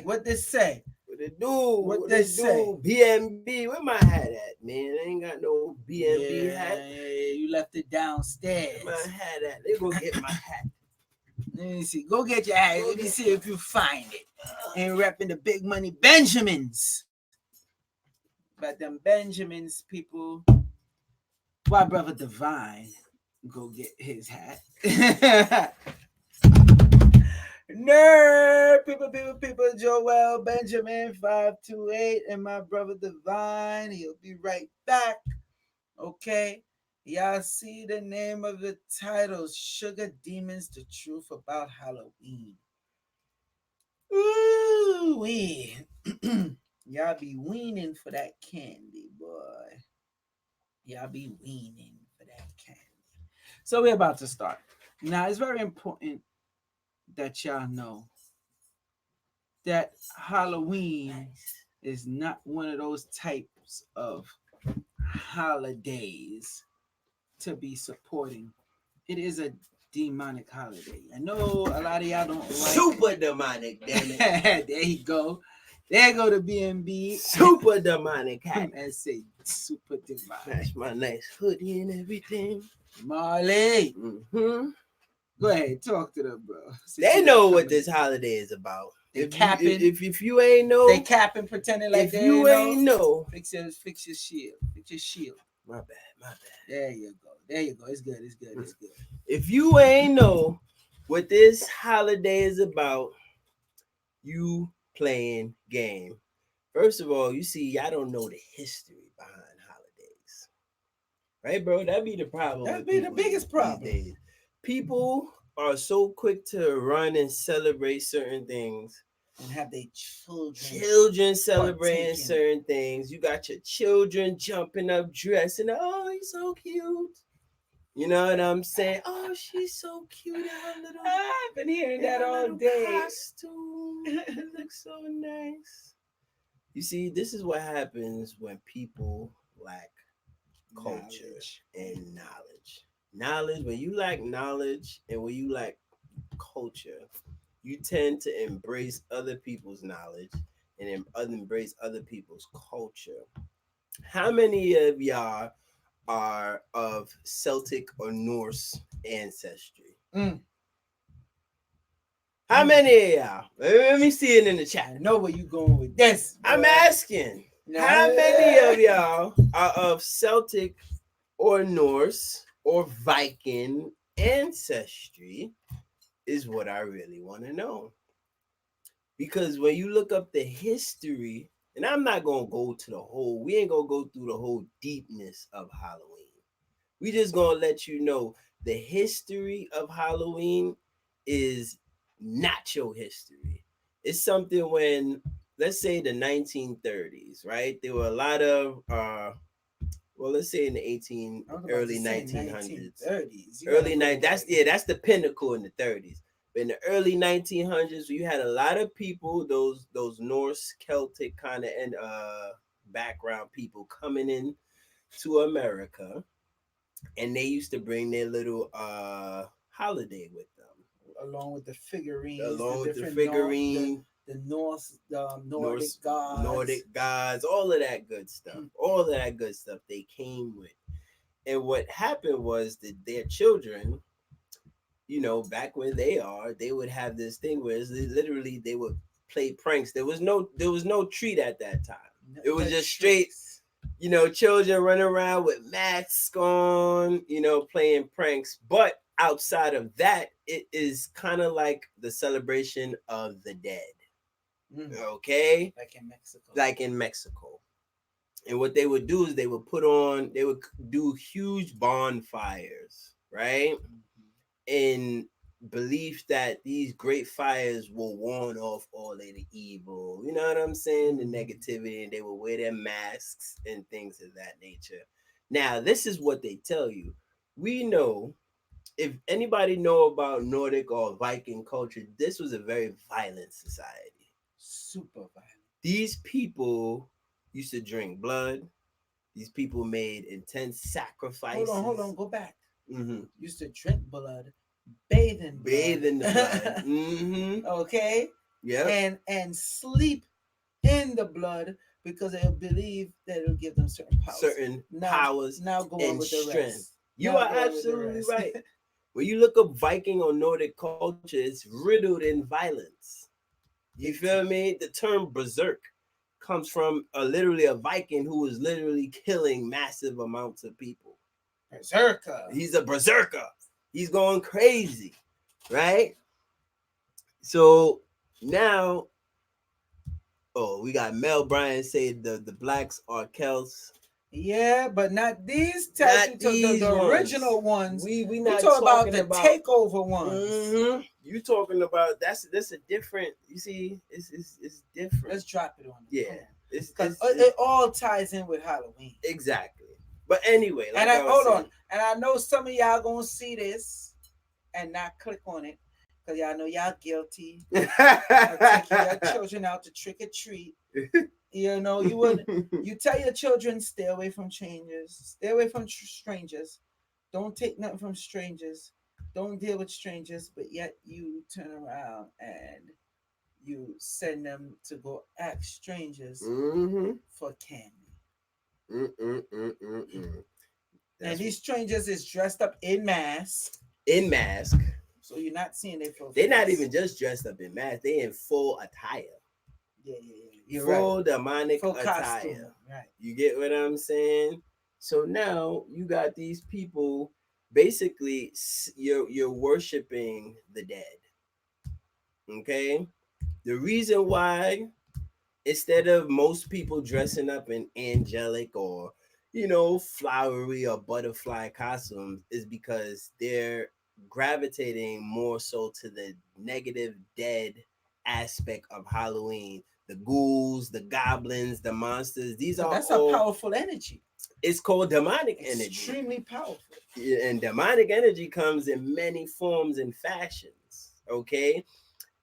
What they say? What it do? What What they it say? do? BNB. Where my hat at, man? I ain't got no BNB hat. Yeah, you left it Where my downstairs. hat at? They go get my hat. Let me see. Go get your hat. Go Let me get see if you find it. And repping the big money Benjamins. But them Benjamins people. Why brother Divine go get his hat? Nerd people, Joel Benjamin 528 and my brother Divine. He'll be right back. Okay. Y'all see the name of the title, Sugar Demons, the Truth About Halloween. Ooh wee. Y'all be weaning for that candy, boy. Y'all be weaning for that candy. So we're about to start. Now it's very important that y'all know that Halloween is not one of those types of holidays to be supporting. It is a demonic holiday. I know a lot of y'all don't like. Super demonic, damn it. There you go. There go the BNB. Super demonic hat. And say super demonic. That's my nice hoodie and everything. Marley. Mm-hmm. Go ahead, talk to them, bro. They know what this holiday is about. They capping. If you ain't know, they capping, pretending like if they you ain't know, fix your shield. Fix your shield. My bad. There you go. It's good. It's good. If you ain't know what this holiday is about, you playing game. First of all, you see, y'all don't know the history behind holidays, right, bro? That'd be the problem. That'd be the biggest problem these days. People are so quick to run and celebrate certain things and have their children celebrating certain things. You got your children jumping up, dressing. Oh, he's so cute. You know what I'm saying? Oh, she's so cute in her little. I've been hearing that all day. Costume. It looks so nice. You see, this is what happens when people lack culture and knowledge. Knowledge, when you lack knowledge and when you lack culture, you tend to embrace other people's knowledge and embrace other people's culture. How many of y'all are of Celtic or Norse ancestry? How many of y'all? Let me see it in the chat. I know where you going with this. I'm asking. How many of y'all are of Celtic or Norse or Viking ancestry is what I really want to know. Because when you look up the history, and I'm not going to go to we ain't going to go through the whole deepness of Halloween. We just going to let you know the history of Halloween is not your history. It's something when, let's say the 1930s, right? There were a lot of, let's say in the early 1900s. 30s. That's the pinnacle in the 30s. But in the early 1900s, you had a lot of people, those Norse, Celtic kind of and background people coming in to America, and they used to bring their little holiday with them, along with the figurines, the Nordic gods, all of that good stuff. They came with, and what happened was that their children, you know, back when they would have this thing where literally they would play pranks. There was no treat at that time. It was just straight, you know, children running around with masks on, you know, playing pranks. But outside of that, it is kind of like the celebration of the dead. Okay? Like in Mexico. And what they would do is they would do huge bonfires, right? In belief that these great fires will warn off all of the evil, you know what I'm saying, the negativity, and they will wear their masks and things of that nature. Now, this is what they tell you. We know, if anybody know about Nordic or Viking culture, this was a very violent society. Super violent. These people used to drink blood. These people made intense sacrifices. Hold on, go back. Used to drink blood, bathe in the blood. Okay. Yeah. and sleep in the blood because they believe that it'll give them certain powers. Certain Now, powers now go on and with the strength. rest. You Now are go on with the absolutely rest. right. When you look up Viking or Nordic culture, it's riddled in violence. You Big feel time. me? The term berserk comes from literally a Viking who was literally killing massive amounts of people. Berserker. He's a berserker. He's going crazy, right? So now, oh, we got Mel Bryan say the blacks are Celts. Yeah, but not these types. You Not talk the these ones. original ones. We We not talk about talking the about. takeover ones. You talking about that's a different. You see, it's different. Let's drop it on them. Yeah, Come on, because it's it all ties in with Halloween. exactly. But anyway, And like I I was hold saying, on, and I know some of y'all gonna see this and not click on it because y'all know y'all guilty of taking your children out to trick or treat. You know, you tell your children stay away from strangers, stay away from strangers, don't take nothing from strangers, don't deal with strangers, but yet you turn around and you send them to go ask strangers mm-hmm. for candy. Mm-mm-mm-mm-mm. And That's these strangers is dressed up in mask, in mask. so you're not seeing their full They're not face. even just dressed up in mask. They in full attire, Yeah, yeah, yeah. You're right. full demonic Full costume. attire. Right. You get what I'm saying? So now you got these people. Basically, you're worshiping the dead. Okay. The reason why, instead of most people dressing up in angelic or flowery or butterfly costumes, is because they're gravitating more so to the negative dead aspect of Halloween. The ghouls, the goblins, the monsters, these Because are that's a all, powerful energy. it's called demonic energy. Extremely powerful. And demonic energy comes in many forms and fashions. Okay.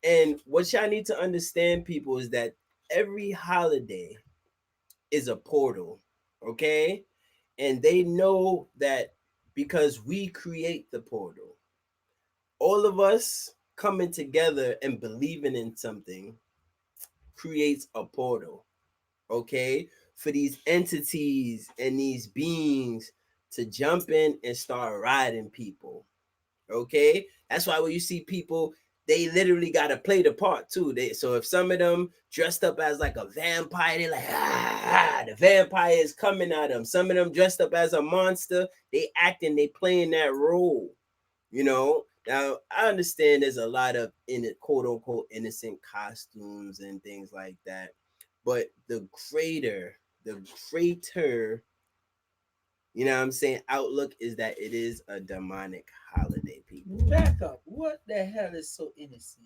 And what y'all need to understand, people, is that every holiday is a portal, okay? And they know that because we create the portal. All of us coming together and believing in something creates a portal, okay? For these entities and these beings to jump in and start riding people. Okay, that's why when you see people, they literally gotta play the part too. So if some of them dressed up as like a vampire, they like the vampire is coming at them. Some of them dressed up as a monster, they acting, they playing that role. Now I understand there's a lot of in it quote unquote innocent costumes and things like that, but the greater what I'm saying, outlook is that it is a demonic holiday, people. Back up. What the hell is so innocent?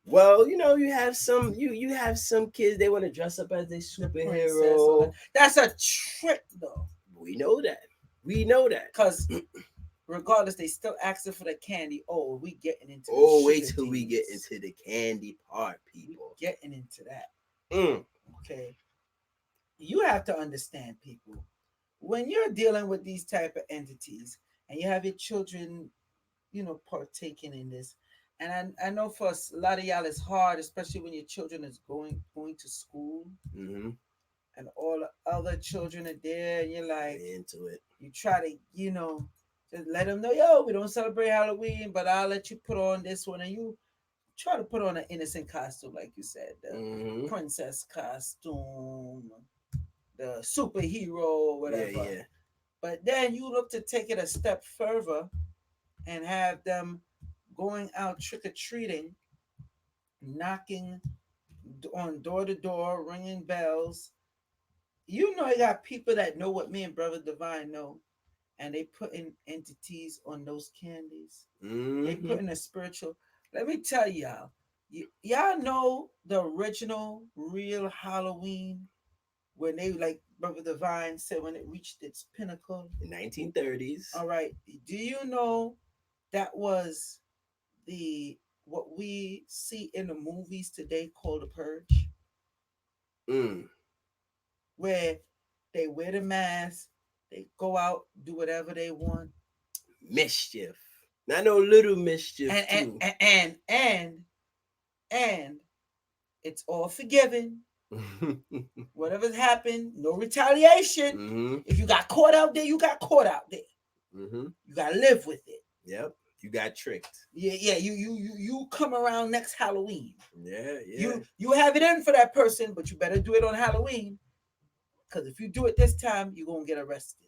Well, you have you have some kids, they want to dress up as a The princess, all that. superhero. That's a trick, though. We know that. We know that. Because regardless, they still asking for the candy. Oh, we getting into the Oh, wait sugar till we get deeds. into the candy part, We people. getting into that. Mm. Okay. You have to understand, people. When you're dealing with these type of entities and you have your children, partaking in this, and I know for a lot of y'all it's hard, especially when your children is going to school Mm-hmm. and all the other children are there, and you're like, Into it. you try to, just let them know, yo, we don't celebrate Halloween, but I'll let you put on this one, and you try to put on an innocent costume, like you said, the Mm-hmm. princess costume, the superhero, Yeah, whatever. yeah. But then you look to take it a step further and have them going out trick or treating, knocking on door to door, ringing bells. You got people that know what me and Brother Divine know, and they putting entities on those candies. They Mm-hmm. putting a spiritual. Let me tell y'all, y'all know the original real Halloween when they, like Brother Divine said, when it reached its pinnacle. In 1930s. All right. Do you know that was the what we see in the movies today called the purge, Mm. where they wear the mask, they go out, do whatever they want, Mischief. Not no little mischief and and too. and and and, and It's all forgiven. Whatever's happened, no retaliation. Mm-hmm. If you got caught out there, you got caught out there. Mm-hmm. You gotta live with it. Yep. You got tricked. Yeah, yeah. You come around next Halloween. Yeah, yeah. You have it in for that person, but you better do it on Halloween. Because if you do it this time, you're gonna get arrested.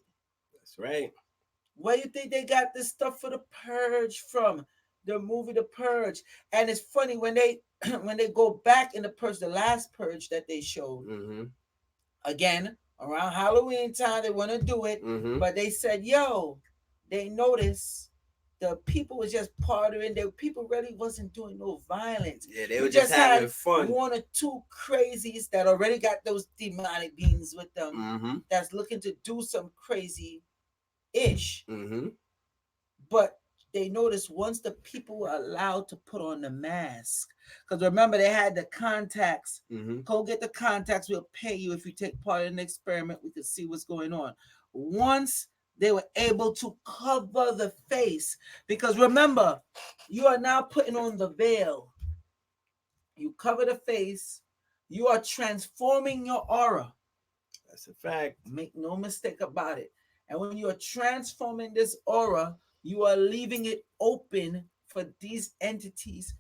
That's right. Where you think they got this stuff for the Purge from? The movie The Purge. And it's funny when they when they go back in the Purge, the last Purge that they showed, Mm-hmm. again, around Halloween time, they want to do it. Mm-hmm. But they said, yo, they noticed the people was just partying. The people really wasn't doing no violence. Yeah, they You were just having had fun. one or two crazies that already got those demonic beings with them, Mm-hmm. that's looking to do some crazy ish. Mm-hmm. But they noticed once the people were allowed to put on the mask, because remember they had the contacts. Mm-hmm. Go get the contacts. We'll pay you if you take part in an experiment. We can see what's going on. Once they were able to cover the face, because remember, you are now putting on the veil. You cover the face. You are transforming your aura. That's a fact. Make no mistake about it. And when you are transforming this aura, you are leaving it open for these entities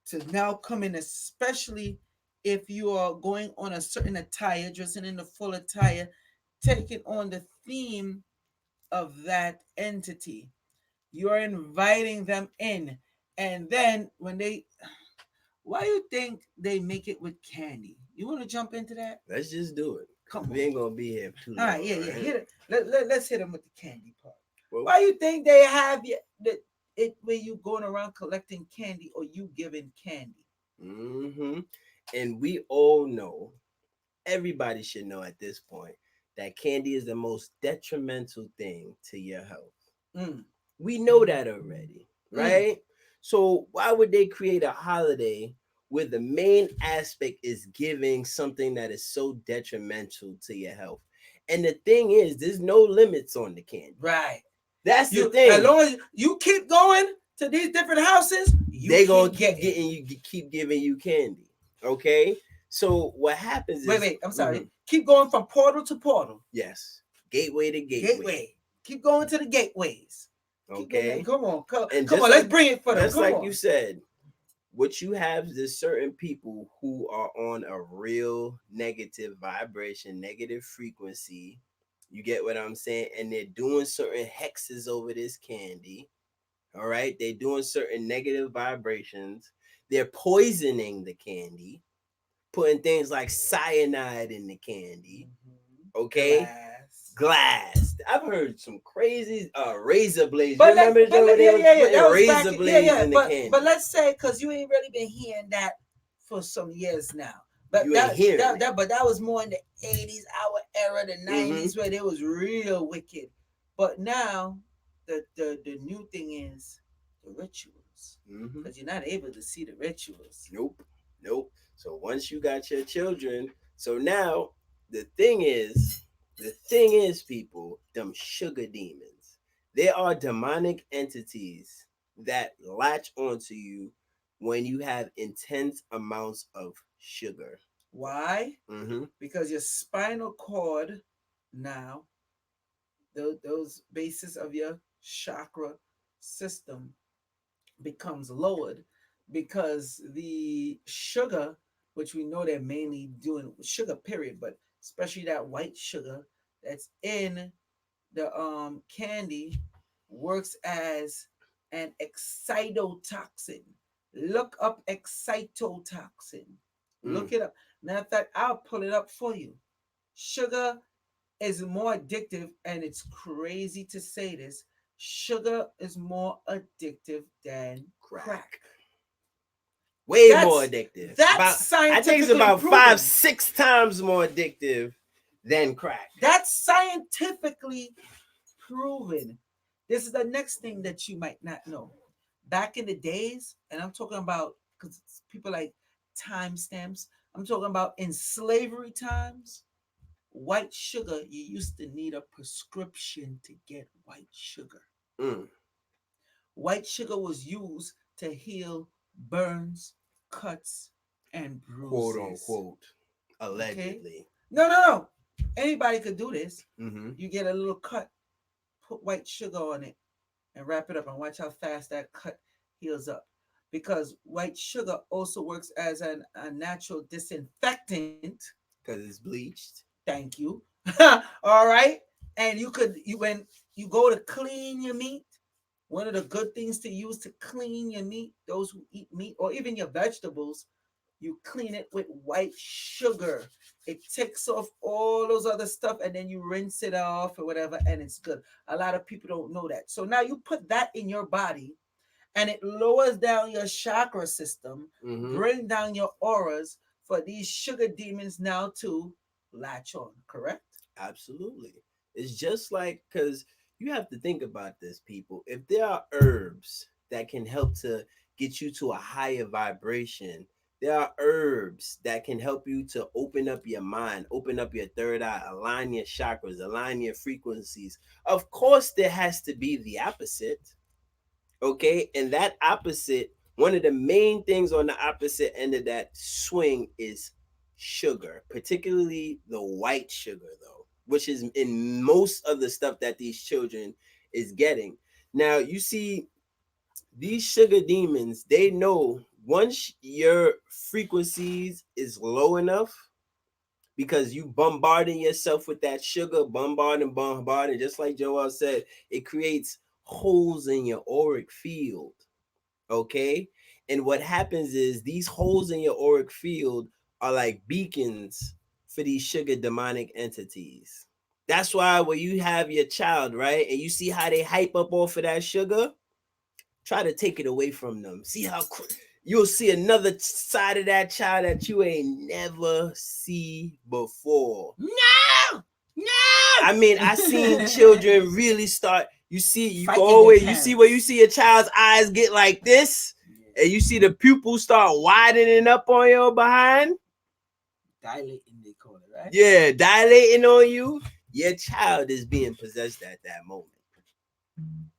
to now come in, especially if you are going on a certain attire, dressing in the full attire, taking on the theme of that entity. You are inviting them in. And then when they, why you think they make it with candy? You want to jump into that? Let's just do it. Come We on. ain't gonna be here too long. All right, yeah, yeah. right? Hit it. Let's hit them with the candy part. Well, Why you think they have it where you going around collecting candy or you giving candy? mm-hmm. And we all know, everybody should know at this point, that candy is the most detrimental thing to your health. Mm, We know that already, mm. right? So why would they create a holiday where the main aspect is giving something that is so detrimental to your health? And the thing is, there's no limits on the candy. Right. That's the You thing. as long as you keep going to these different houses, They gonna keep keep getting you, keep giving you candy. Okay. So what happens is, Wait, I'm sorry. Mhm. Keep going from portal to portal. Yes, gateway to gateway. Gateway. Keep going to the gateways. Okay. Come on, And come just on. like, Let's bring it for them. just Come like on. you said, what you have is certain people who are on a real negative vibration, negative frequency. You get what I'm saying? And they're doing certain hexes over this candy. All right. They're doing certain negative vibrations. They're poisoning the candy, putting things like cyanide in the candy. Okay. Glass. I've heard some crazy razor blades. But you remember that was razor back, blades in the candy? But let's say, because you ain't really been hearing that for some years now. But You ain't hearing but that was more in the 80s, our era, the 90s, where they was real wicked. But now the new thing is the rituals, because you're not able to see the rituals. Nope. So once you got your children, so now the thing is, people, them sugar demons, they are demonic entities that latch onto you when you have intense amounts of sugar. Why? Mm-hmm. Because your spinal cord now, those bases of your chakra system becomes lowered, because the sugar, which we know they're mainly doing sugar, period, but especially that white sugar that's in the candy, works as an excitotoxin. Look up excitotoxin. Look it up. Matter of fact, I'll pull it up for you. Sugar is more addictive, and it's crazy to say this. Sugar is more addictive than crack. Way more addictive. That's scientifically I think it's about proven. 5-6 times more addictive than crack. That's scientifically proven. This is the next thing that you might not know. Back in the days, and I'm talking about, because people like timestamps, I'm talking about in slavery times, white sugar, you used to need a prescription to get white sugar. White sugar was used to heal burns, cuts, and quote bruises. unquote, Okay? allegedly. No. Anybody could do this. Mm-hmm. You get a little cut, put white sugar on it, and wrap it up, and watch how fast that cut heals up. Because white sugar also works as a natural disinfectant. Because it's bleached. Thank you. All right. And when you go to clean your meat, one of the good things to use to clean your meat, those who eat meat or even your vegetables, you clean it with white sugar. It takes off all those other stuff and then you rinse it off or whatever, and it's good. A lot of people don't know that. So now you put that in your body and it lowers down your chakra system, Mm-hmm. bring down your auras for these sugar demons now to latch on, correct? Absolutely. It's just like, because you have to think about this, people. If there are herbs that can help to get you to a higher vibration, there are herbs that can help you to open up your mind, open up your third eye, align your chakras, align your frequencies. Of course, there has to be the opposite. Okay. And that opposite, one of the main things on the opposite end of that swing is sugar, particularly the white sugar, though, which is in most of the stuff that these children is getting. Now, you see, these sugar demons, they know once your frequencies is low enough, because you bombarding yourself with that sugar, bombarding, just like Joel said, it creates holes in your auric field. Okay. And what happens is these holes in your auric field are like beacons for these sugar demonic entities. That's why when you have your child, right, and you see how they hype up off of that sugar, try to take it away from them. See how you'll see another side of that child that you ain't never see before. No! I No! mean, I seen children really start. You see, you go Fighting their always. You see where you parents. see a child's eyes get like this, Yeah. and you see the pupils start widening up on your behind. Dilating, they call it, right? Yeah, dilating on you. Your child is being possessed at that moment.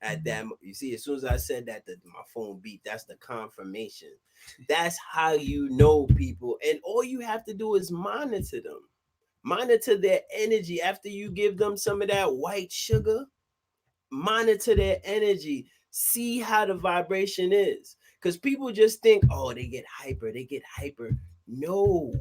At that, you see, as soon as I said that, my phone beeped. That's the confirmation. That's how you know people, and all you have to do is monitor them, monitor their energy after you give them some of that white sugar. Monitor their energy, see how the vibration is, because people just think, oh, they get hyper. No,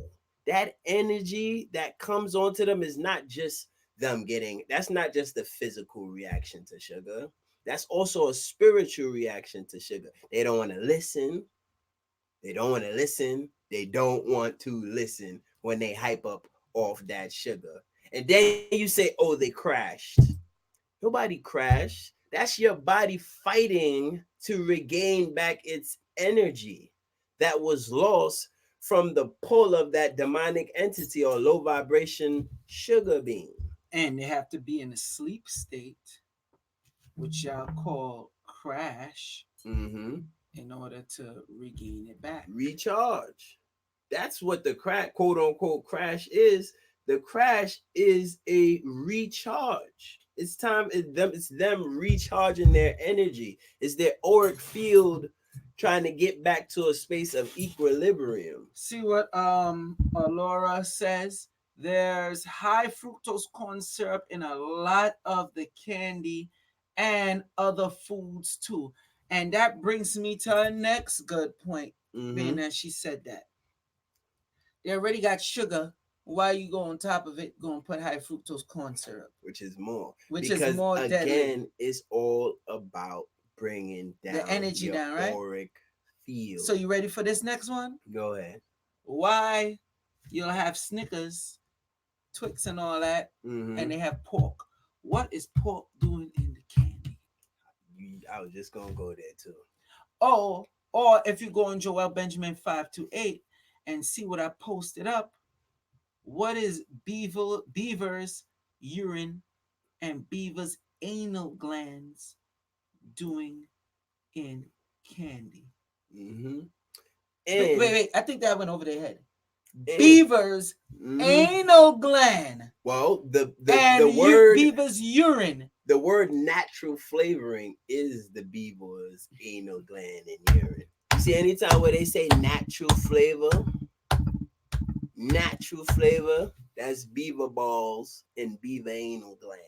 that energy that comes onto them is not just them getting, that's not just the physical reaction to sugar, that's also a spiritual reaction to sugar. They don't want to listen, they don't want to listen when they hype up off that sugar. And then you say, oh, they crashed. Nobody crashed. That's your body fighting to regain back its energy that was lost from the pull of that demonic entity or low vibration sugar being. And they have to be in a sleep state, which y'all call crash, Mm-hmm. in order to regain it back. Recharge. That's what the crack, quote unquote, crash is. The crash is a recharge. It's time. It's them recharging their energy. It's their auric field trying to get back to a space of equilibrium. See what Laura says? There's high fructose corn syrup in a lot of the candy and other foods too. And that brings me to our next good point, being Mm-hmm. that she said that. They already got sugar. Why you go on top of it, going to put high fructose corn syrup, Which is more, which is because more deadly? again, it's all about bringing The down energy your down, right? auric So field. you ready for this next one? Go ahead. Why you'll have Snickers, Twix, and all that, and Mm-hmm. they have pork. What is pork doing in the candy? I was just gonna go there too. Or if you go on Joel Benjamin 528 and see what I posted up, what is beaver's urine and beaver's anal glands doing in candy? Mm-hmm. Wait. I think that went over their head. And Beaver's mm, anal gland well, and beaver's urine. the word natural flavoring is the beaver's anal gland and urine. See, anytime where they say natural flavor, natural flavor. That's beaver balls and beaver anal gland.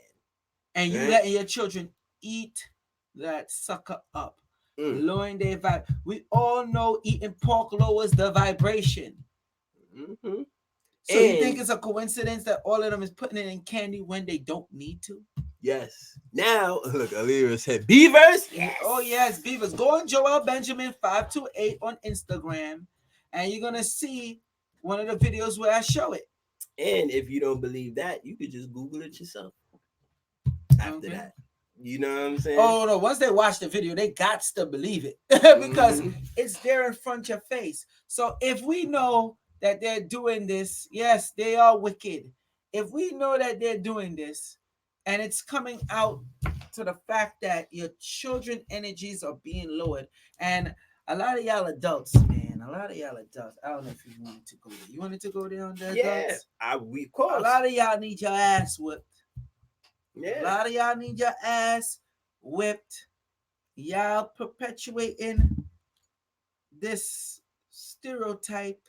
And you Right? letting your children eat that sucker up, lowering their vibe. We all know eating pork lowers the vibration. Mm-hmm. So you think it's a coincidence that all of them is putting it in candy when they don't need to? Yes. Now, look, Alira said beavers. Yes. Oh yes, beavers. Go on Joel Benjamin 528 on Instagram, and you're gonna see one of the videos where I show it. And if you don't believe that, you could just Google it yourself. After that, you know what I'm saying? Oh no! Once they watch the video, they got to believe it because it's there in front of your face. So if we know that they're doing this, yes, they are wicked. If we know that they're doing this, and it's coming out to the fact that your children energies are being lowered, and a lot of y'all adults, man, a lot of y'all adults, I don't know if you wanted to go there. You wanted to go there on the adults? We of course. A lot of y'all need your ass whipped. Yeah. A lot of y'all need your ass whipped. Y'all perpetuating this stereotype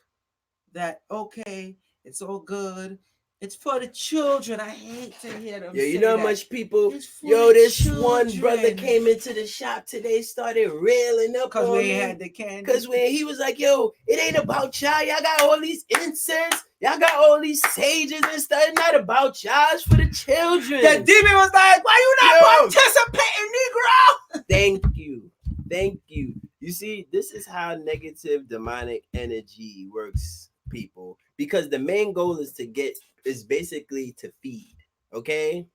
that okay, it's all good. It's for the children. I hate to hear them. Yeah, you say know how that. much people. It's for Yo, the this one brother children. came into the shop today, started railing up Because on we me. ain't had the candy. Because when he was like, yo, it ain't about y'all. Y'all got all these incense. Y'all got all these sages and stuff. It's not about y'all. It's for the children. The demon was like, why you not participating, Negro? Thank you. Thank you. You see, this is how negative demonic energy works, people. Because the main goal is basically to feed. Okay?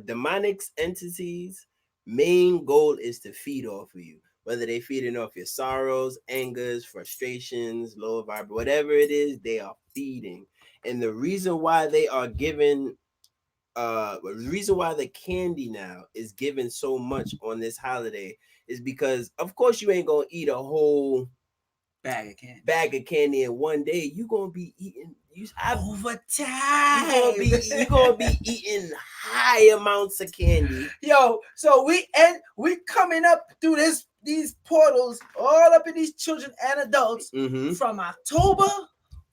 Demonic entities' main goal is to feed off of you. Whether they feeding off your sorrows, angers, frustrations, low vibe, whatever it is, they are feeding. And the reason why they are given the reason why the candy now is given so much on this holiday is because of course you ain't gonna eat a whole bag of candy in one day. You gonna be eating over time. You gonna be eating high amounts of candy. Yo, so we coming up through these portals all up in these children and adults from October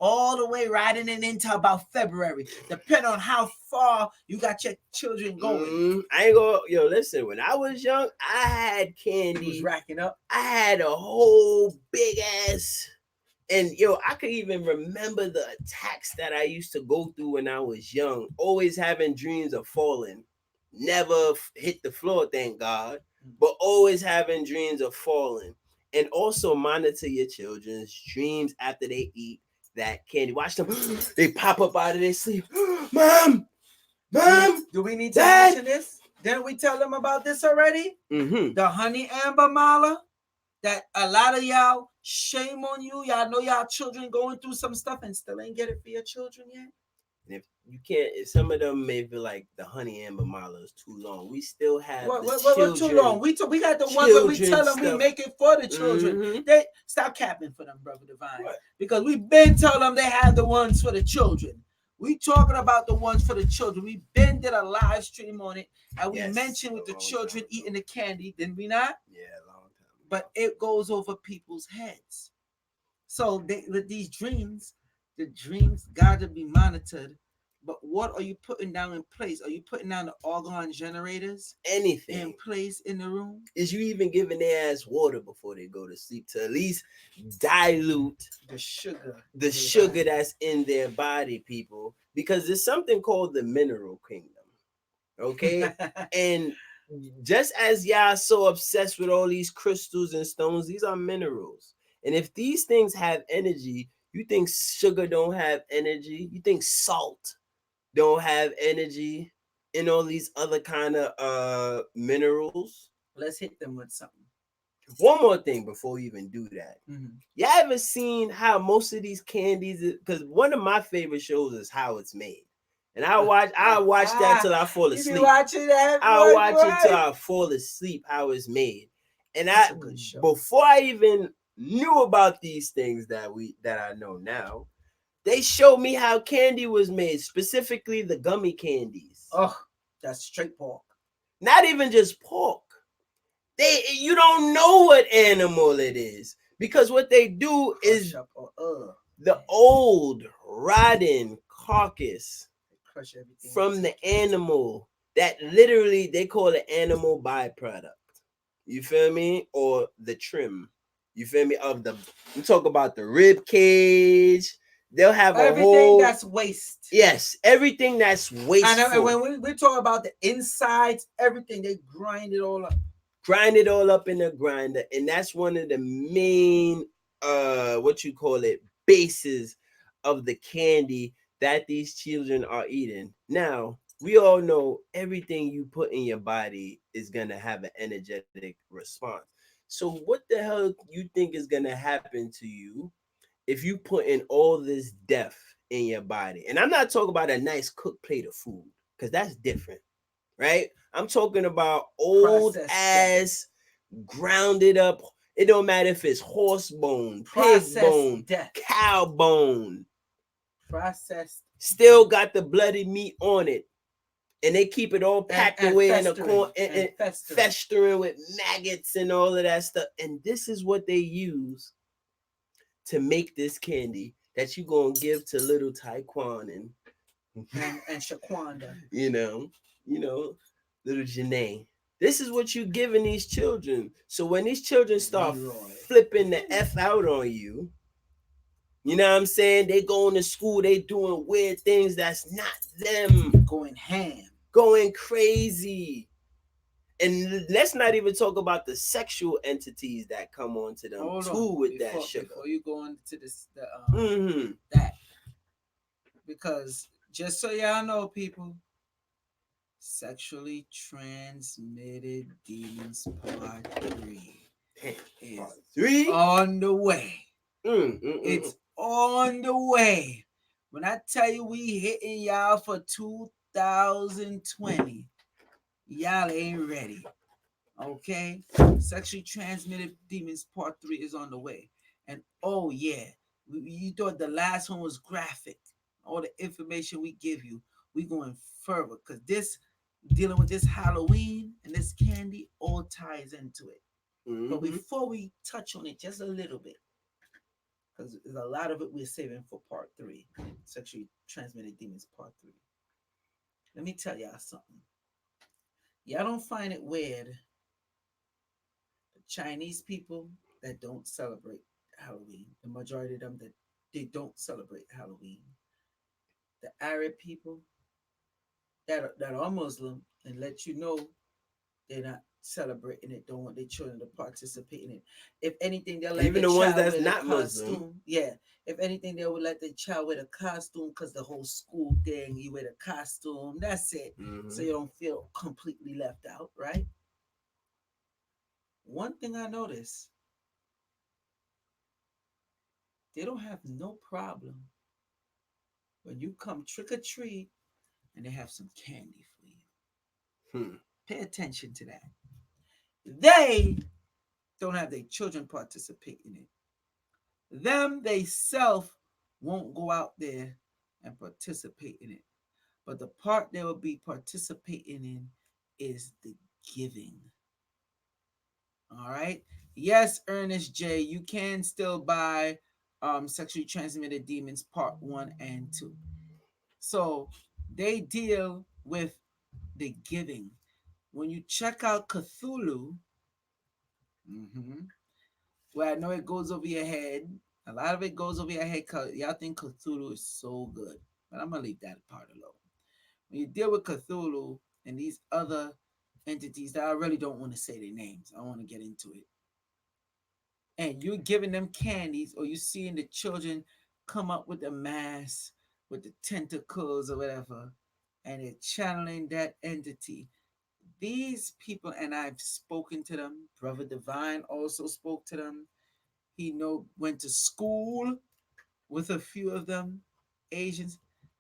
all the way riding in into about February, depending on how far you got your children going. I ain't gonna, listen, when I was young, I had candy. You was racking up. I had a whole big ass, and I could even remember the attacks that I used to go through when I was young, always having dreams of falling. Never hit the floor, thank God, but always having dreams of falling. And also monitor your children's dreams after they eat that candy. Watch them. They pop up out of their sleep. Mom. Do we need to mention this? Didn't we tell them about this already? The honey amber mala. That a lot of y'all, shame on you. Y'all know y'all children going through some stuff and still ain't get it for your children yet. And if you can't, if some of them may feel like the honey amber mala is too long, we still have what too long? We got the ones that we tell them we make it for the children. They stop capping for them, Brother Divine, because we've been telling them they have the ones for the children. We talking about the ones for the children. We been did a live stream on it, and we mentioned with the children eating the candy, didn't we not? Yeah, a long time. But it goes over people's heads. So with these dreams, the dreams got to be monitored. But what are you putting down in place? Are you putting down the argon generators? Anything in place in the room? Is you even giving their ass water before they go to sleep to at least dilute the sugar that's in their body, people? Because there's something called the mineral kingdom. Okay? And just as y'all so obsessed with all these crystals and stones, these are minerals. And if these things have energy, you think sugar don't have energy? You think salt don't have energy, and all these other kind of minerals? Let's hit them with something. One more thing before we even do that. Y'all ever seen how most of these candies, because one of my favorite shows is How It's Made. And I watch that till I fall asleep. You watching that? I watch it till I fall asleep, How It's Made. And that's a good show. Before I even knew about these things that I know now, they showed me how candy was made, specifically the gummy candies. Oh, that's straight pork. Not even just pork. You don't know what animal it is, because what they do is the old rotten carcass Crush everything. from the animal that literally they call it animal byproduct. You feel me? Or the trim. You feel me? Of the you talk about the rib cage. They'll have a Everything whole that's waste. yes, everything that's And wasteful. when we talk about the insides, everything, they grind it all up. Grind it all up in a grinder, and that's one of the main what you call it bases of the candy that these children are eating. Now we all know everything you put in your body is gonna have an energetic response. So what the hell you think is gonna happen to you if you put in all this death in your body? And I'm not talking about a nice cooked plate of food, because that's different, right? I'm talking about old Processed ass, grounded up. It don't matter if it's horse bone, pig bone, Processed death. cow bone. Processed. Still got the bloody meat on it, and they keep it all packed and away in a festering, corner, and festering. festering with maggots and all of that stuff. And this is what they use to make this candy that you gonna give to little Taekwon and Shaquanda. you know, little Janae. This is what you giving these children. So when these children start Leroy. flipping the F out on you, you know what I'm saying? They going to school, they doing weird things that's not them. Going ham. Going crazy. And let's not even talk about the sexual entities that come onto them Hold too on, with that sugar. Before you go into this, Mm-hmm. that, because just so y'all know, people, sexually transmitted demons part 3 is Part 3 on the way. It's on the way. When I tell you we hitting y'all for 2020, y'all ain't ready. Okay? Sexually transmitted demons part 3 is on the way. And oh yeah, you thought the last one was graphic. All the information we give you, we going further, because this dealing with this Halloween and this candy all ties into it. But before we touch on it just a little bit, because there's a lot of it we're saving for part 3, sexually transmitted demons part 3. Let me tell y'all something. Y'all don't find it weird, the Chinese people that don't celebrate Halloween, the majority of them that they don't celebrate Halloween, the Arab people that are Muslim and let you know they're not celebrating it, don't want their children to participate in it. If anything, they'll let even the the ones child that's wear not the Muslim. costume. Yeah. If anything, they would let the child wear the costume, because the whole school thing, you wear the costume. That's it. So you don't feel completely left out, right? One thing I noticed, they don't have no problem when you come trick or treat and they have some candy for you. Pay attention to that. They don't have their children participate in it. Them, they self won't go out there and participate in it. But the part they will be participating in is the giving. All right. Yes, Ernest J, you can still buy Sexually Transmitted Demons Part 1 and 2. So they deal with the giving. When you check out Cthulhu, well, I know it goes over your head. A lot of it goes over your head because y'all think Cthulhu is so good. But I'm going to leave that part alone. When you deal with Cthulhu and these other entities that I really don't want to say their names, I want to get into it. And you're giving them candies, or you seeing the children come up with a mask with the tentacles or whatever, and they're channeling that entity. These people, and I've spoken to them. Brother Divine also spoke to them. He went to school with a few of them, Asians,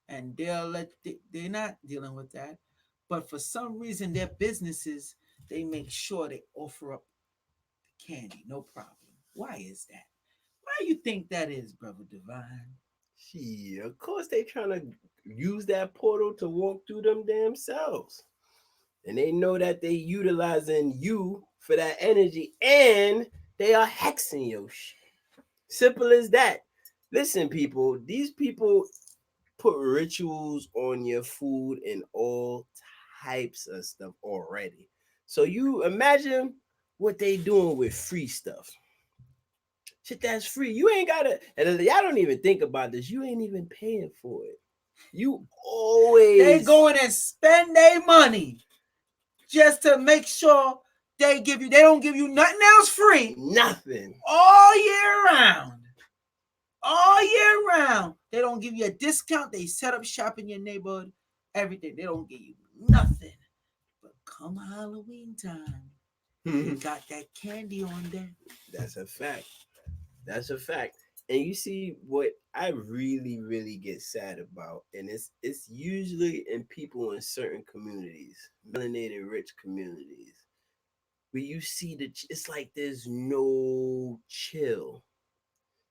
and they're not dealing with that. But for some reason, their businesses, they make sure they offer up the candy, no problem. Why is that? Why you think that is, Brother Divine? Gee, of course they trying to use that portal to walk through them damn cells. And they know that they utilizing you for that energy, and they are hexing your shit. Simple as that. Listen, people, these people put rituals on your food and all types of stuff already. So you imagine what they doing with free stuff. Shit that's free. You ain't gotta, and y'all don't even think about this. You ain't even paying for it. You They always go in and spend their money just to make sure they don't give you nothing else free nothing. all year round. All year round. They don't give you a discount. They set up shop in your neighborhood. Everything. They don't give you nothing. But come Halloween time, you got that candy on there. That's a fact. That's a fact. And you see what I really, really get sad about, and it's usually in people in certain communities, melanated rich communities, where you see it's like there's no chill.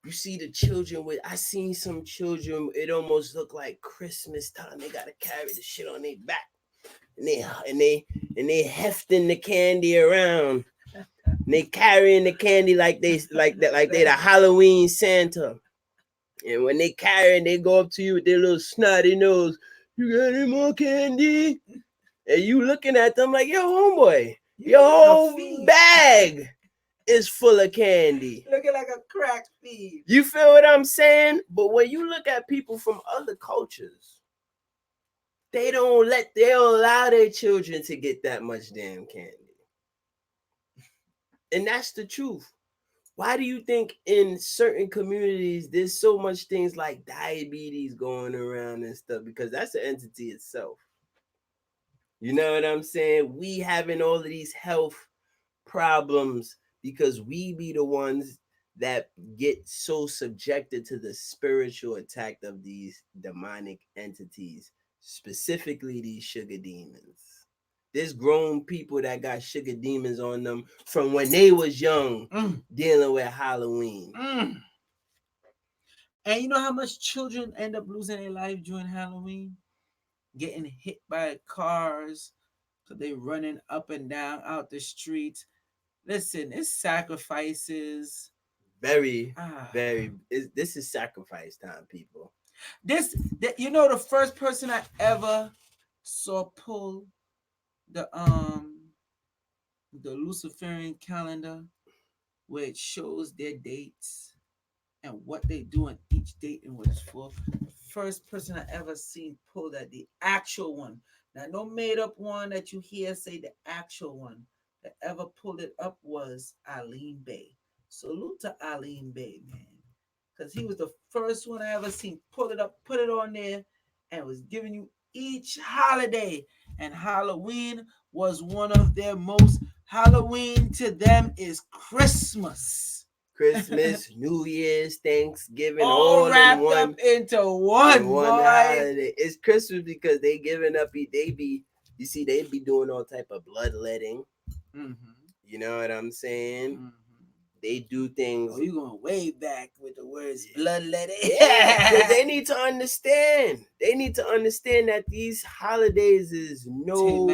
You see the children with I seen some children, it almost looked like Christmas time. They gotta carry the shit on their back. And they hefting the candy around. And they carrying the candy like they the Halloween Santa. And when they carry and they go up to you with their little snotty nose, you got any more candy? And you looking at them like, yo, homeboy, your whole bag is full of candy. Looking like a crack thief. You feel what I'm saying? But when you look at people from other cultures, they don't allow their children to get that much damn candy. And that's the truth. Why do you think in certain communities there's so much things like diabetes going around and stuff? Because that's an entity itself. You know what I'm saying? We having all of these health problems because we be the ones that get so subjected to the spiritual attack of these demonic entities, specifically these sugar demons. There's grown people that got sugar demons on them from when they was young, dealing with Halloween. And you know how much children end up losing their life during Halloween? Getting hit by cars, so they running up and down out the streets. Listen, it's sacrifices. Very. This is sacrifice time, people. You know, the first person I ever saw pull the Luciferian calendar, where it shows their dates and what they do on each date and what it's for. The first person I ever seen pull that, the actual one. Now, no made up one that you hear say the actual one that ever pulled it up was Aline Bay. Salute to Aline Bay, man. Because he was the first one I ever seen pull it up, put it on there, and was giving you each holiday. And Halloween was one of their most. Halloween to them is Christmas. Christmas, New Year's, Thanksgiving, all wrapped up into one holiday. It's Christmas because they giving up. They be doing all type of bloodletting. Mm-hmm. You know what I'm saying? Mm-hmm. They do things. Oh, you going way back with the words bloodletting? Yeah, they need to understand. They need to understand that these holidays is no.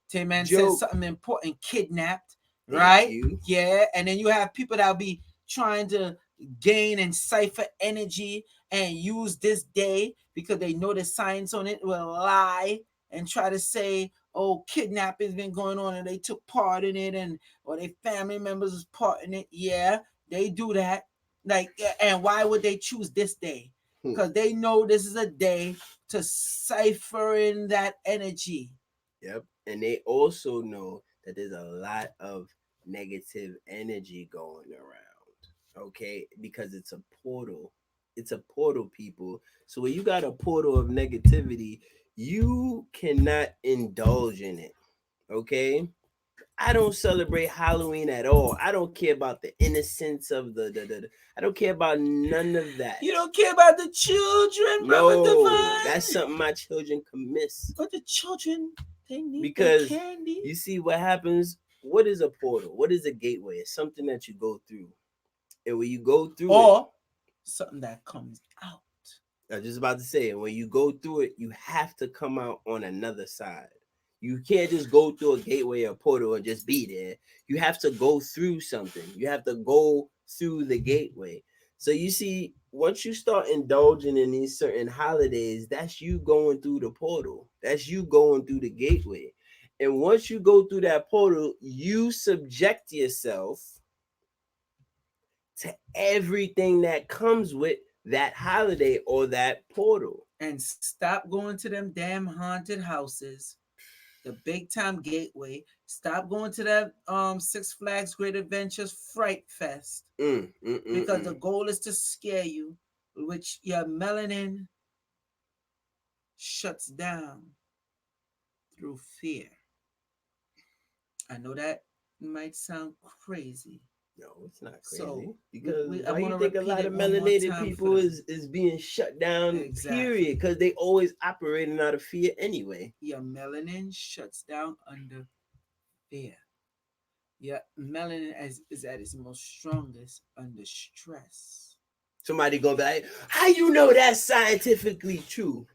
Tay Man said something important. Kidnapped, right? Yeah, and then you have people that'll be trying to gain and cipher energy and use this day because they know the science on it will lie and try to say, oh, kidnapping's been going on and they took part in it, and or their family members was part in it. Yeah, they do that. Like, and why would they choose this day? Because they know this is a day to cipher in that energy. Yep. And they also know that there's a lot of negative energy going around. Okay, because it's a portal. It's a portal, people. So when you got a portal of negativity, you cannot indulge in it. Okay? I don't celebrate Halloween at all. I don't care about the innocence of the I don't care about none of that. You don't care about the children, Brother Divine? That's something my children can miss. But the children, they need because candy. You see what happens. What is a portal? What is a gateway? It's something that you go through. And when you go through or something that comes out. I was just about to say, when you go through it, you have to come out on another side. You can't just go through a gateway or portal and just be there. You have to go through something. You have to go through the gateway. So you see, once you start indulging in these certain holidays, that's you going through the portal. That's you going through the gateway. And once you go through that portal, you subject yourself to everything that comes with that holiday or that portal. And stop going to them damn haunted houses, the big time gateway. Stop going to that Six Flags Great Adventures Fright Fest, Mm, mm, mm, because the mm. goal is to scare you, which your melanin shuts down through fear. I know that might sound crazy. No, it's not So crazy. Because I'm why you gonna think a repeat lot it of one more melanated time for people them. is being shut down? Exactly. Period. Because they always operating out of fear anyway. Your melanin shuts down under fear. Your melanin is at its most strongest under stress. Somebody gonna be like, "How you know that's scientifically true?"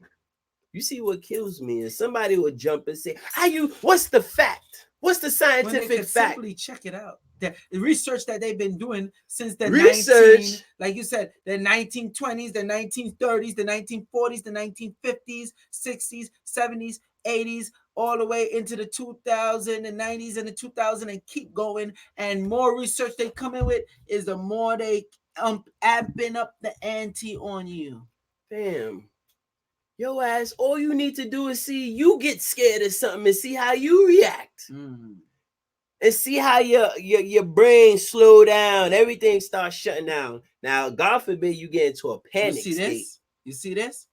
You see, what kills me is somebody would jump and say, "How you? What's the fact? What's the When they scientific could fact?" simply check it out. The research that they've been doing since the 19, Research. like you said, the 1920s, the 1930s, the 1940s, the 1950s, 60s, 70s, 80s, all the way into the 2000s, the 90s, and the 2000s, and keep going. And more research they come in with is the more they amping up the ante on you. Fam, yo ass, all you need to do is see you get scared of something and see how you react. Mm. And see how your brain slow down, everything starts shutting down. Now, God forbid you get into a You panic see state. this? You see this?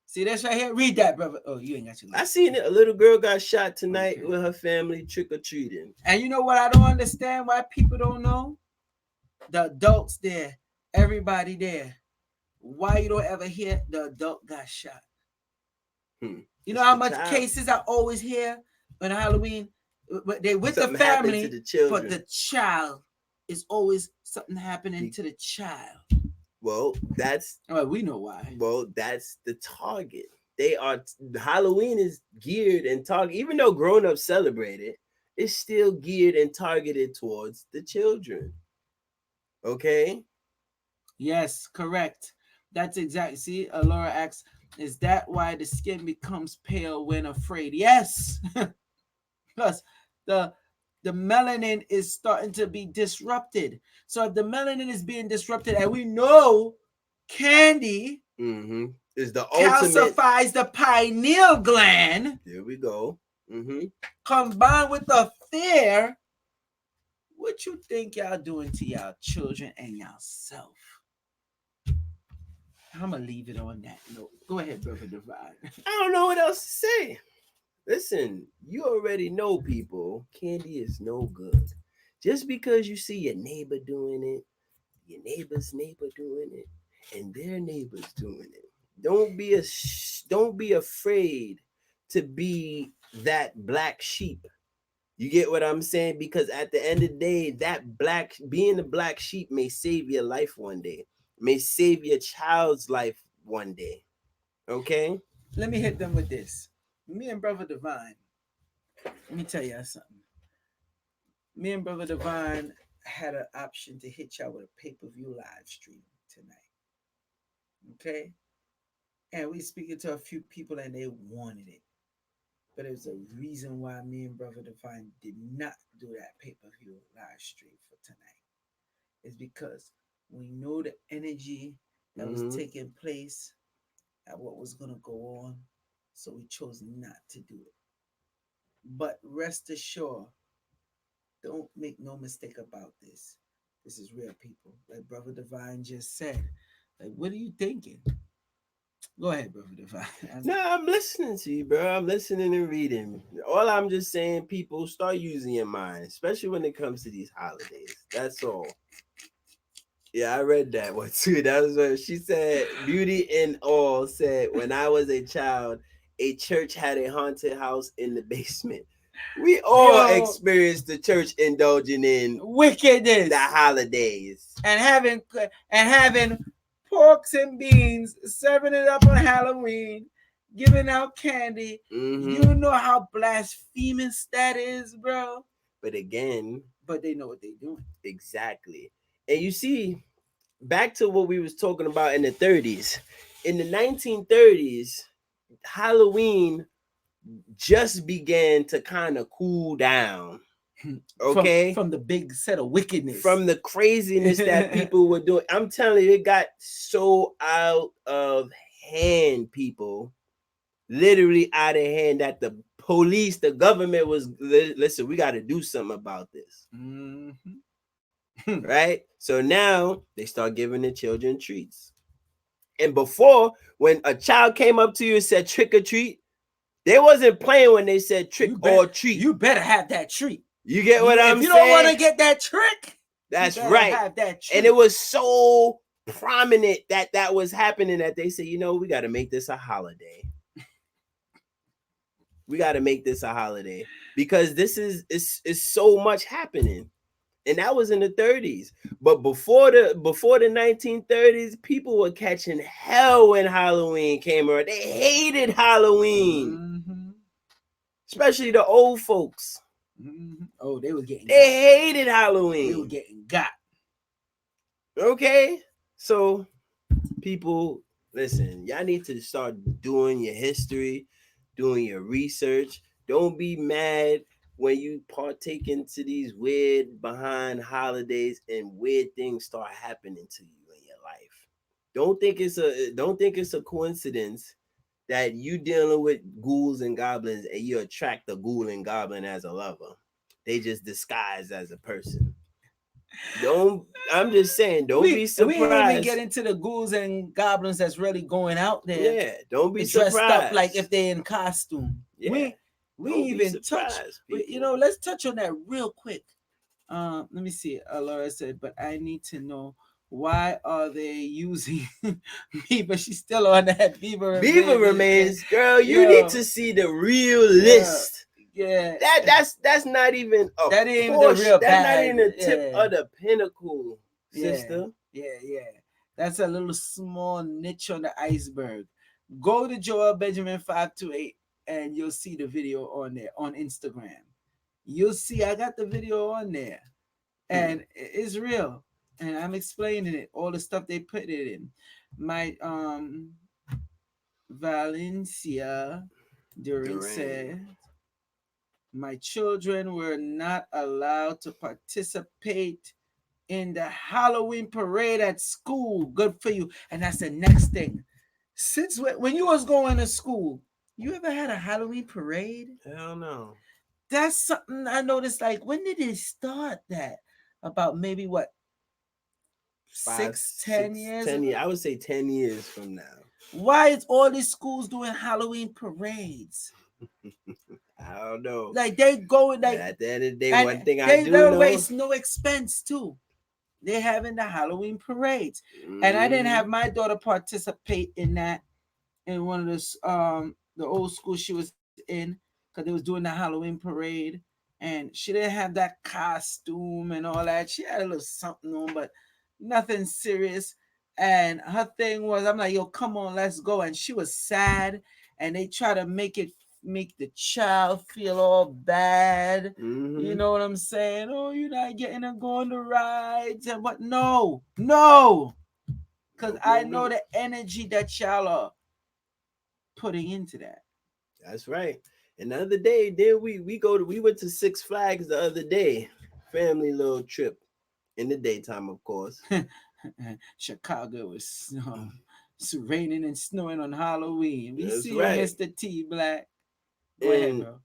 See this right here? Read that, brother. Oh, you ain't got your I glasses. seen it. A little girl got shot tonight Okay. with her family trick or treating. And you know what I don't understand why people don't know? The adults there, everybody there. Why you don't ever hear the adult got shot? You know It's how the much child. cases I always hear on Halloween? But they with Something the happened to family, the but children. the child is always something happening to the child. Well, Well, we know why. that's the target. They are Halloween is geared and target. Even though grown-ups celebrate it, it's still geared and targeted towards the children. Okay. Yes, correct. That's exactly. See, Laura asks, is that why the skin becomes pale when afraid? Yes, because the the melanin is starting to be disrupted. So if the melanin is being disrupted, and we know candy Mm-hmm. Is the ultimate. calcifies the pineal gland, There we go. Mm-hmm. combined with the fear, what you think y'all doing to y'all children and yourself? I'm gonna leave it on that note. Go ahead, brother Divine. I don't know what else to say. Listen, you already know, people. Candy is no good. Just because you see your neighbor doing it, your neighbor's neighbor doing it, and their neighbor's doing it. Don't be afraid to be that black sheep. You get what I'm saying? Because at the end of the day, that black being the black sheep may save your life one day, may save your child's life one day. Okay? Let me hit them with this. Me and brother Divine, let me tell y'all something. Me and brother Divine had an option to hit y'all with a pay-per-view live stream tonight. Okay? And we speaking to a few people and they wanted it. But there's a reason why me and brother Divine did not do that pay-per-view live stream for tonight. It's because we know the energy that was Mm-hmm. taking place and what was gonna go on. So we chose not to do it. But rest assured, don't make no mistake about this. This is real, people. Like Brother Divine just said. Like, what are you thinking? Go ahead, Brother Divine. No, I'm listening to you, bro. I'm listening and reading. All I'm just saying, people, start using your mind, especially when it comes to these holidays. That's all. Yeah, I read that one too. That was what she said. Beauty in all said, when I was a child, a church had a haunted house in the basement. We all Yo, experienced the church indulging in wickedness the holidays. and having porks and beans, serving it up on Halloween, giving out candy. Mm-hmm. You know how blasphemous that is, bro. But again, But they know what they're doing. exactly. And you see, back to what we was talking about in the 30s. In the 1930s, Halloween just began to kind of cool down. Okay, from the big set of wickedness, from the craziness that people were doing. I'm telling you, it got so out of hand, people. Literally out of hand that the police, the government was, listen, we got to do something about this. Right? So now they start giving the children treats. And before, when a child came up to you and said trick or treat, they wasn't playing when they said trick or treat. You better have that treat. You get what I'm saying? If you don't want to get that trick, that's right. Have that trick. And it was so prominent that was happening that they said, you know, we got to make this a holiday. We got to make this a holiday because this is so much happening. And that was in the 30s. But before the 1930s, people were catching hell when Halloween came around. They hated Halloween. Especially the old folks. Oh, they hated Halloween. They were getting got. Okay. So people, listen, y'all need to start doing your history, doing your research. Don't be mad when you partake into these weird behind holidays and weird things start happening to you in your life. Don't think it's a coincidence that you dealing with ghouls and goblins and you attract the ghoul and goblin as a lover. They just disguise as a person. I'm just saying, don't be surprised. We didn't even get into the ghouls and goblins that's really going out there. Yeah, don't be surprised. Dressed up like if they're in costume. Yeah. We even touch, you know, let's touch on that real quick. Let me see. Laura said, but I need to know, why are they using Beaver? She's still on that Beaver remains. Girl, you need to see the real list. Yeah. That's not even a that ain't the real that's bag. Not even the tip of the pinnacle, sister. Yeah. That's a little small niche on the iceberg. Go to Joel Benjamin 528 and you'll see the video on there on Instagram. You'll see I got the video on there. And it's real. And I'm explaining it, all the stuff they put it in. My Valencia Duran said, my children were not allowed to participate in the Halloween parade at school. Good for you. And that's the next thing. Since when you was going to school, you ever had a Halloween parade? Hell no. That's something I noticed. Like, when did it start that? About maybe what? 10 years? 10 years. I would say 10 years from now. Why is all these schools doing Halloween parades? I don't know. Like, they go like at the end of the day, one thing I do know, they waste no expense too. They're having the Halloween parades. And I didn't have my daughter participate in that in one of the old school she was in, because they was doing the Halloween parade. And she didn't have that costume and all that. She had a little something on, but nothing serious. And her thing was, I'm like, yo, come on, let's go. And she was sad. And they try to make the child feel all bad. You know what I'm saying? Oh, you're not getting to go on the rides and what? No. Because I know the energy that y'all are putting into that. That's right. And the other day, then we went to Six Flags the other day, family little trip, in the daytime, of course. Chicago was raining and snowing on Halloween. We see right. you, Mr. T Black. Go ahead, bro.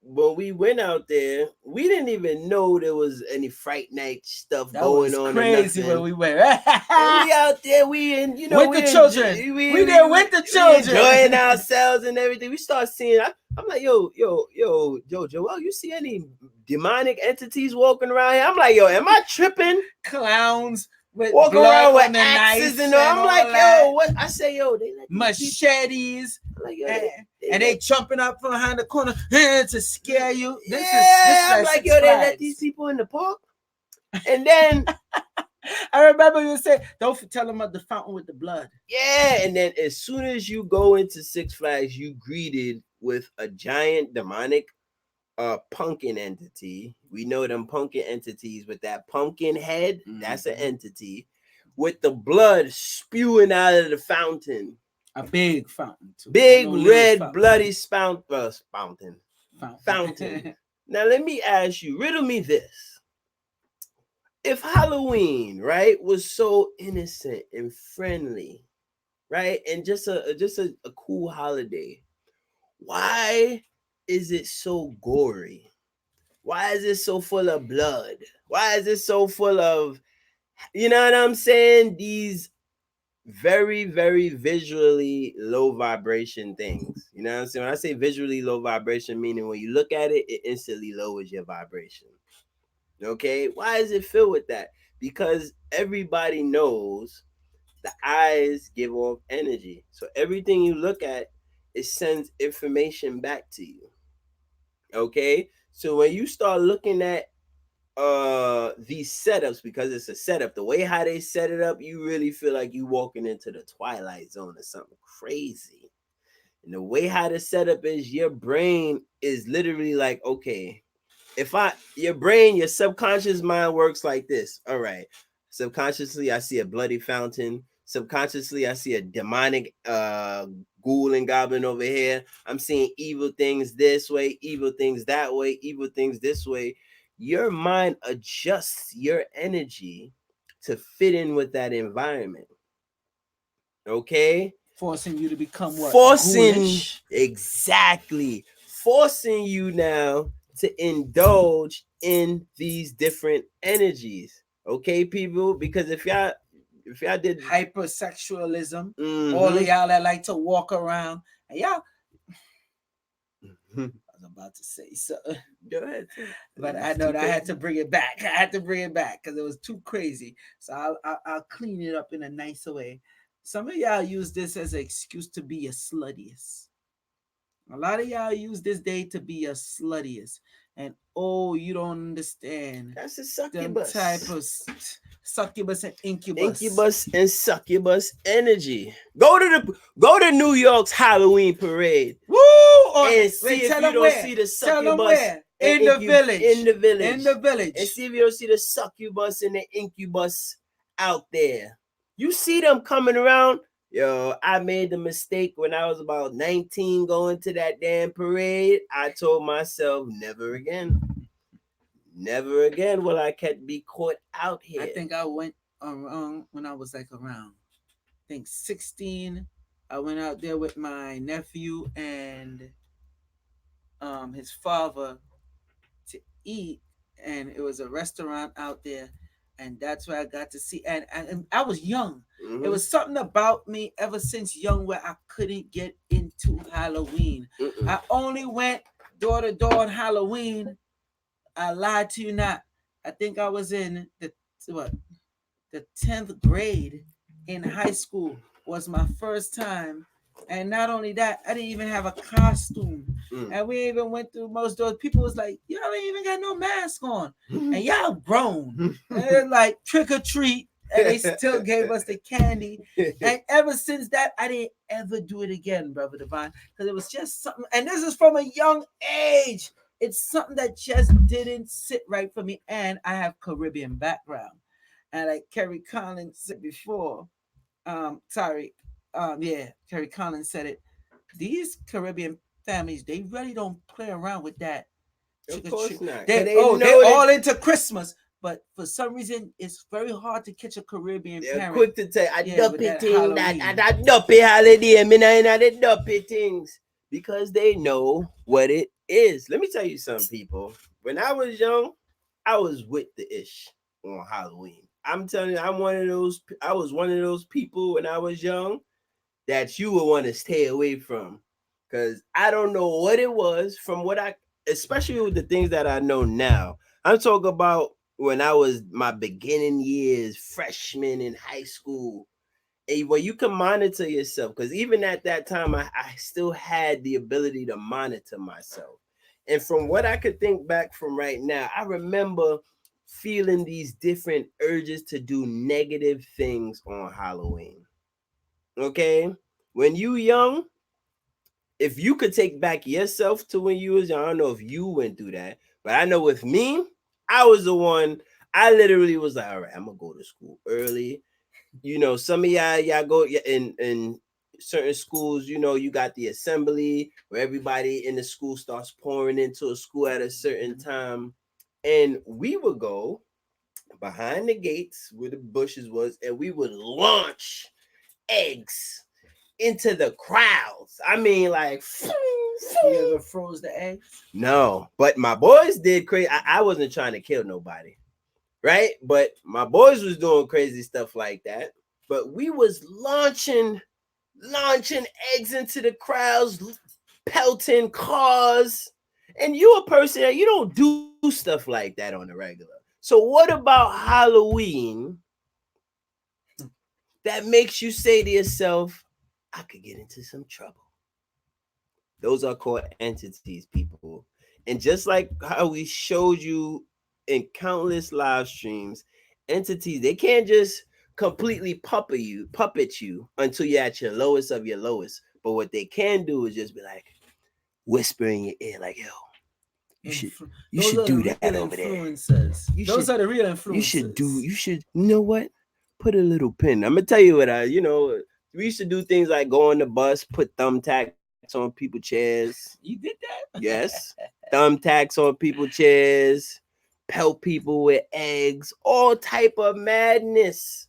When we went out there, we didn't even know there was any Fright Night stuff going on. Crazy when we went. We out there, with the children. We there with the children, enjoying ourselves and everything. We start seeing. I'm like, yo, Joel, you see any demonic entities walking around here? I'm like, yo, am I tripping? Clowns walking around with axes and all. I'm like, yo, what? I say, yo, they let machetes. Like, yo, and they jumping up from behind the corner to scare you. This is I'm like, yo, they let these people in the park. And then I remember you said, don't tell them about the fountain with the blood. Yeah, and then as soon as you go into Six Flags, you greeted with a giant demonic pumpkin entity. We know them pumpkin entities with that pumpkin head. That's an entity with the blood spewing out of the fountain. A big fountain too. Big No little red fountain. bloody fountain. Fountain. Fountain. Now let me ask you, riddle me this. If Halloween, right, was so innocent and friendly, right, and just a cool holiday, why is it so gory? Why is it so full of blood? Why is it so full of, you know what I'm saying? These very, very visually low vibration things. You know what I'm saying? When I say visually low vibration, meaning when you look at it, it instantly lowers your vibration. Okay? Why is it filled with that? Because everybody knows the eyes give off energy. So everything you look at, it sends information back to you. Okay? So when you start looking at these setups, because it's a setup, the way how they set it up, you really feel like you walking into the Twilight Zone or something crazy. And the way how the setup is, your brain is literally like, okay, your subconscious mind works like this. All right, subconsciously I see a bloody fountain, subconsciously I see a demonic ghoul and goblin over here. I'm seeing evil things this way, evil things that way, evil things this way. Your mind adjusts your energy to fit in with that environment. Okay? Forcing you to become what? Forcing, ghoulish? exactly. Forcing you now to indulge in these different energies. Okay, people? Because if y'all did Hypersexualism, all of y'all that like to walk around, and y'all, I was about to say something. Go ahead. But I know that I had to bring it back. I had to bring it back because it was too crazy. So I'll clean it up in a nicer way. Some of y'all use this as an excuse to be a sluttiest. A lot of y'all use this day to be a sluttiest. And oh, you don't understand. That's a Them succubus. type of succubus and incubus. Incubus and succubus energy. Go to New York's Halloween parade. Woo! And see if you don't see the succubus in the village. In the village. In the village. And see if you don't see the succubus and the incubus out there. You see them coming around. Yo, I made the mistake when I was about 19 going to that damn parade. I told myself, never again. Never again will I be caught out here. I think I went around when I was like around, I think 16. I went out there with my nephew and his father to eat, and it was a restaurant out there, and that's where I got to see. And I was young. Mm-hmm. It was something about me ever since young where I couldn't get into Halloween. I only went door to door on Halloween. I lied to you not. I think I was in the 10th grade in high school was my first time. And not only that, I didn't even have a costume. And we even went through most doors. People was like, y'all ain't even got no mask on. And y'all grown. And they're like, trick or treat. And they still gave us the candy. And ever since that, I didn't ever do it again, Brother Divine. Because it was just something. And this is from a young age. It's something that just didn't sit right for me. And I have Caribbean background. And like Kerry Collins said before, Kerry Collins said it. These Caribbean families, they really don't play around with that. Of course not. They're all into Christmas. But for some reason, it's very hard to catch a Caribbean parent. Quick to tell I duppy thing that duppy holiday, me na the duppy things. Because they know what it is. Let me tell you something, people. When I was young, I was with the ish on Halloween. I'm telling you, I was one of those people when I was young that you would want to stay away from. Because I don't know what it was from especially with the things that I know now. I'm talking about when I was my beginning years, freshman in high school. Where you can monitor yourself, because even at that time, I still had the ability to monitor myself. And from what I could think back from right now, I remember feeling these different urges to do negative things on Halloween. Okay? When you young, if you could take back yourself to when you was young, I don't know if you went through that, but I know with me, I was the one, I literally was like, all right, I'm going to go to school early. Some of y'all go in certain schools. You got the assembly where everybody in the school starts pouring into a school at a certain time, and we would go behind the gates where the bushes was, and we would launch eggs into the crowds. I mean, like, You ever froze the eggs? no, but my boys did crazy. I wasn't trying to kill nobody, right? But my boys was doing crazy stuff like that. But we was launching eggs into the crowds, pelting cars. And you a person that you don't do stuff like that on the regular. So what about Halloween that makes you say to yourself, I could get into some trouble? Those are called entities, people. And just like how we showed you in countless live streams, entities, they can't just completely puppet you until you're at your lowest of your lowest. But what they can do is just be like whisper in your ear, like, yo, you should you Those should are the do that real over there. influencers. You Those should are the real influencers. you know what? Put a little pin. I'm gonna tell you what we used to do things like go on the bus, put thumbtacks on people's chairs. You did that? Yes. Thumbtacks on people's chairs, pelt people with eggs, all type of madness.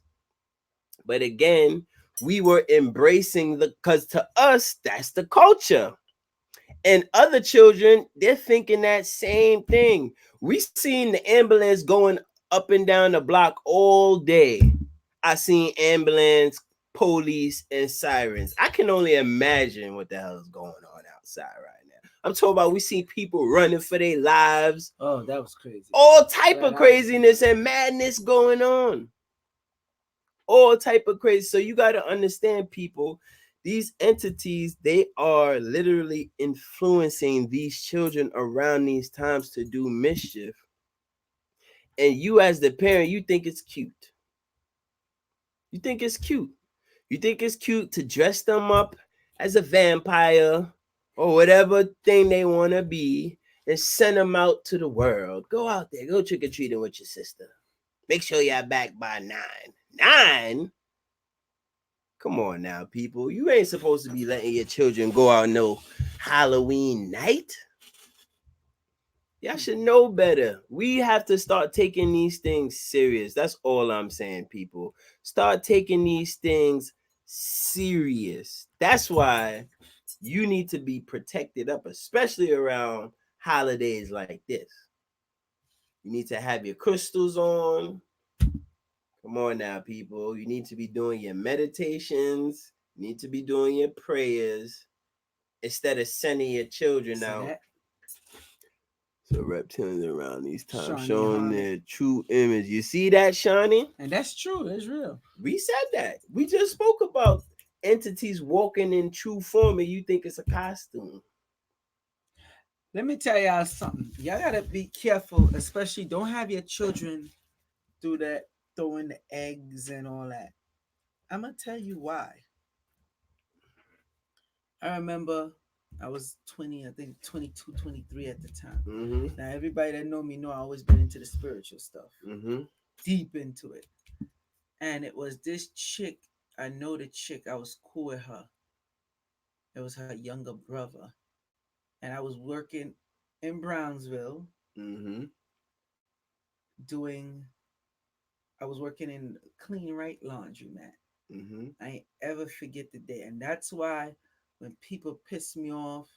But again, we were embracing because to us, that's the culture. And other children, they're thinking that same thing. We seen the ambulance going up and down the block all day. I seen ambulance, police, and sirens. I can only imagine what the hell is going on outside right now. I'm talking about we see people running for their lives. Oh, that was crazy. All type of craziness and madness going on. All type of crazy. So you got to understand, people, these entities, they are literally influencing these children around these times to do mischief. And you as the parent, you think it's cute. You think it's cute. You think it's cute to dress them up as a vampire or whatever thing they want to be and send them out to the world. Go out there, go trick-or-treating with your sister. Make sure you're back by 9. 9? Come on now, people. You ain't supposed to be letting your children go out no Halloween night. Y'all should know better. We have to start taking these things serious. That's all I'm saying, people. Start taking these things serious. That's why you need to be protected up, especially around holidays like this. You need to have your crystals on. Come on now, people. You need to be doing your meditations. You need to be doing your prayers instead of sending your children out. So reptilians around these times showing their true image. You see that, Shawnee? And that's true. It's real. We said that. We just spoke about entities walking in true form and you think it's a costume. Let me tell y'all something. Y'all gotta be careful, especially don't have your children do that, throwing the eggs and all that. I'm gonna tell you why. I remember I was 20, I think 22, 23 at the time. Mm-hmm. Now everybody that know me know I always been into the spiritual stuff. Mm-hmm. Deep into it. And it was this chick, I know the chick, I was cool with her. It was her younger brother. And I was working in Brownsville Mm-hmm. I was working in Clean Right Laundromat. Mm-hmm. I ain't ever forget the day. And that's why when people piss me off,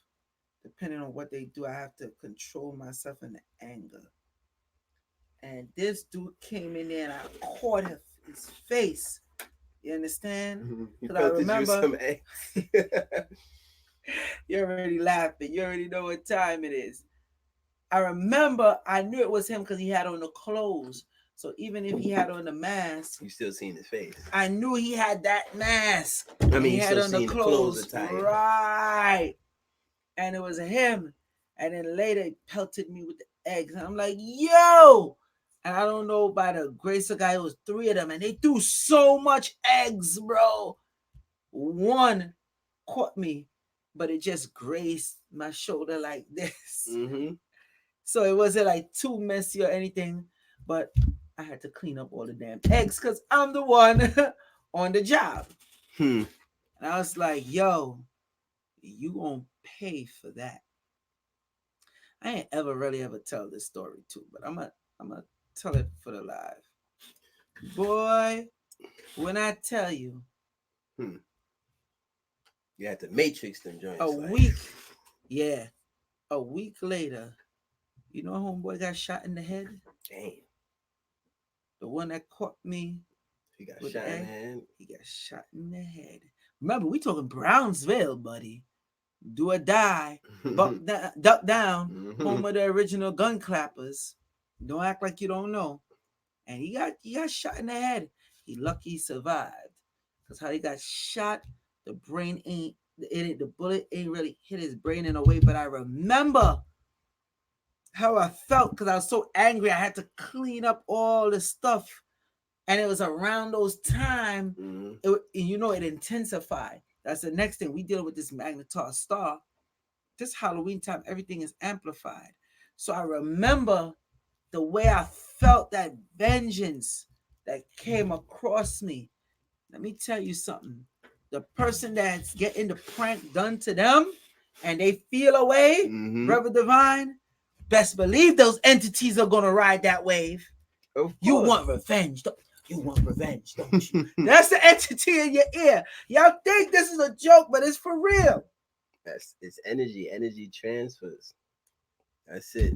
depending on what they do, I have to control myself in the anger. And this dude came in there and I caught his face. You understand? Because I remember. You're already laughing. You already know what time it is. I remember I knew it was him because he had on the clothes. So even if he had on the mask, you still seeing his face. I knew he had that mask. I mean, he had on the clothes right? And it was him. And then later he pelted me with the eggs, and I'm like, "Yo!" And I don't know, by the grace of God, it was 3 of them, and they threw so much eggs, bro. One caught me, but it just grazed my shoulder like this. Mm-hmm. So it wasn't like too messy or anything, but I had to clean up all the damn eggs because I'm the one on the job. Hmm. And I was like, yo, you gonna pay for that. I ain't ever really ever tell this story too, but I'm gonna tell it for the live. Boy, when I tell you Hmm. You had to matrix them a joints. Like, week, yeah, a week later, you know homeboy got shot in the head? damn. The one that caught me He got with shot the in the egg, head. he got shot in the head. Remember, we talking Brownsville, buddy. Do or die, duck down, home of the original gun clappers. Don't act like you don't know. And he got shot in the head. He lucky he survived. Cause how he got shot, the brain ain't the bullet ain't really hit his brain in a way. But I remember how I felt because I was so angry. I had to clean up all the stuff, and it was around those time. It intensified. That's the next thing we deal with this magnetar star. This Halloween time, everything is amplified. So I remember the way I felt that vengeance that came across me. Let me tell you something. The person that's getting the prank done to them and they feel away, Brother Divine, best believe those entities are going to ride that wave. You want revenge. You want revenge, don't you? That's the entity in your ear. Y'all think this is a joke, but it's for real. It's energy transfers. That's it.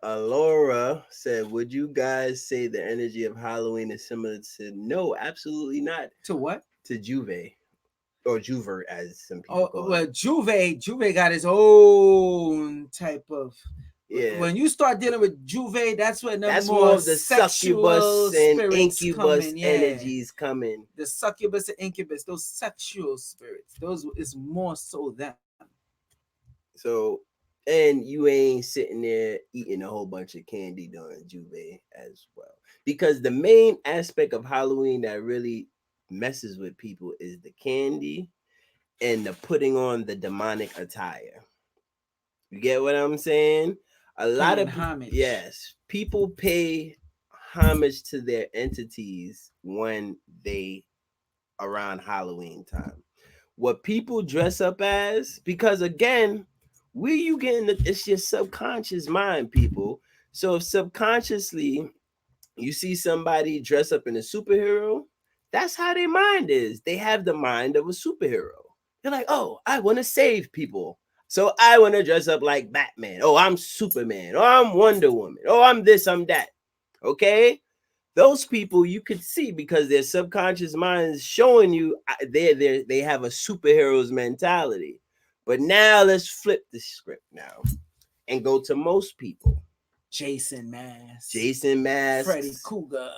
Alora said, "Would you guys say the energy of Halloween is similar to?" No, absolutely not. To what? To Juve, or Juver, as some people call well, it. Juve got his own type of. Yeah. When you start dealing with Juve, that's when that's more of the succubus and incubus energies coming. The succubus and incubus, those sexual spirits, those is more so them. So, and you ain't sitting there eating a whole bunch of candy during Juve as well, because the main aspect of Halloween that really messes with people is the candy and the putting on the demonic attire. You get what I'm saying? A lot of homage. Yes, people pay homage to their entities when they around Halloween time. What people dress up as, because again, where you getting it's your subconscious mind, people. So if subconsciously you see somebody dress up in a superhero, that's how their mind is. They have the mind of a superhero. They're like, oh, I want to save people. So I want to dress up like Batman. Oh, I'm Superman. Oh, I'm Wonder Woman. Oh, I'm this, I'm that. Okay? Those people you could see because their subconscious mind is showing you they have a superhero's mentality. But now let's flip the script now and go to most people. Jason Mask. Freddy Krueger.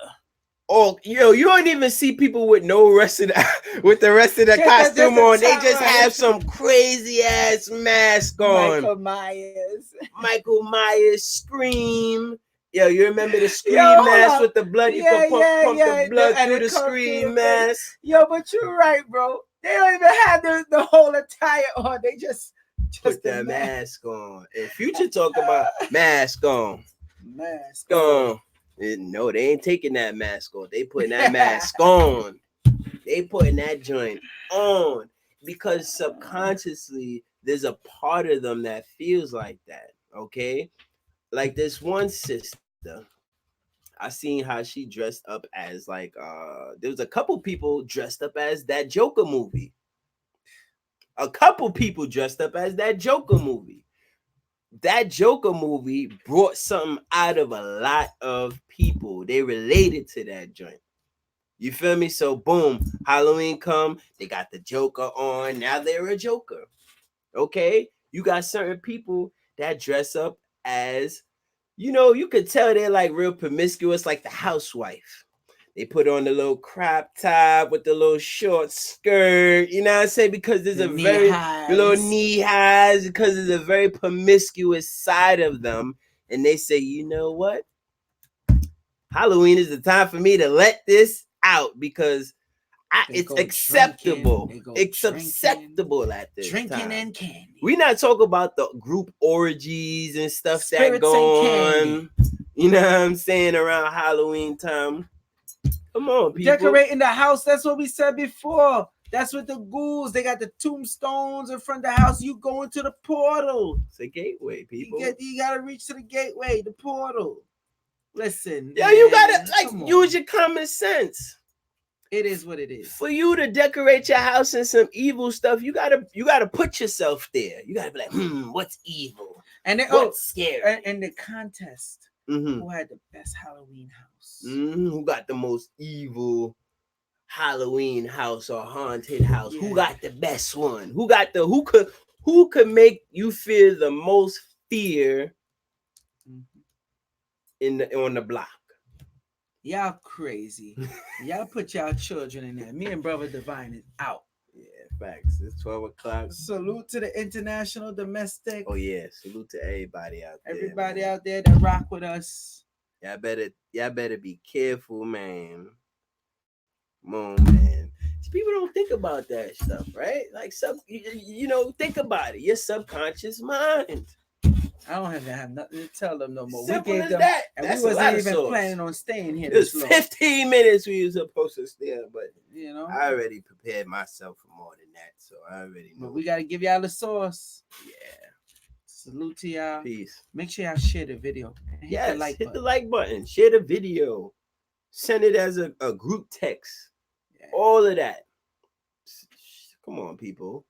Oh, yo, you don't even see people with no rest of with the rest of the costume on. They just have some crazy ass mask on. Michael Myers, Scream. Yo, you remember the Scream mask with the blood? You can pump the blood through the Scream mask. Yo, but you're right, bro. They don't even have the whole attire on. They just put that mask on. And Future talk about mask on. Mask on. No, they ain't taking that mask off. They putting that mask on. They putting that joint on because subconsciously there's a part of them that feels like that. Okay, like this one sister, I seen how she dressed up as like there was a couple people dressed up as that Joker movie. A couple people dressed up as that Joker movie. That Joker movie brought something out of a lot of people. They related to that joint. You feel me? So boom, Halloween come, they got the Joker on. Now they're a Joker. Okay? You got certain people that dress up as, you could tell they're like real promiscuous, like the housewife. They put on the little crop top with the little short skirt, you know what I'm saying? Because there's the little knee highs, because there's a very promiscuous side of them. And they say, you know what? Halloween is the time for me to let this out because it's acceptable. It's acceptable at this time. Drinking and candy. We're not talking about the group orgies and stuff that go on. You know what I'm saying? Around Halloween time. Come on, people. Decorating the house. That's what we said before. That's what the ghouls. They got the tombstones in front of the house. You go into the portal. It's a gateway, people. You gotta reach to the gateway, the portal. Listen, Yeah, man, you gotta come on. use your common sense. It is what it is. For you to decorate your house in some evil stuff, you gotta put yourself there. You gotta be like, what's evil? And then, What's scary? And the contest. Mm-hmm. Who had the best Halloween house? Mm-hmm. Who got the most evil Halloween house or haunted house? Yeah. Who got the best one? Who could make you feel the most fear on the block? Y'all crazy. Y'all put y'all children in there. Me and Brother Divine is out. Yeah, facts. It's 12 o'clock. Salute to the international, domestic. Oh yeah, salute to everybody out there. Everybody man. out there that rock with us. Y'all better be careful, man. Come on, man. People don't think about that stuff, right? Like think about it. Your subconscious mind. I don't have nothing to tell them no more. Simple We gave as them, that. and That's we a lot wasn't of even sauce. planning on staying here It was this long. 15 minutes we was supposed to stay, but You know, I already prepared myself for more than that, so I already know. but we gotta give y'all the sauce. Yeah. Salute to y'all. Peace. Make sure y'all share the video. And hit the like hit button. the like button. Share the video. Send it as a group text. Yeah. All of that. Come on, people.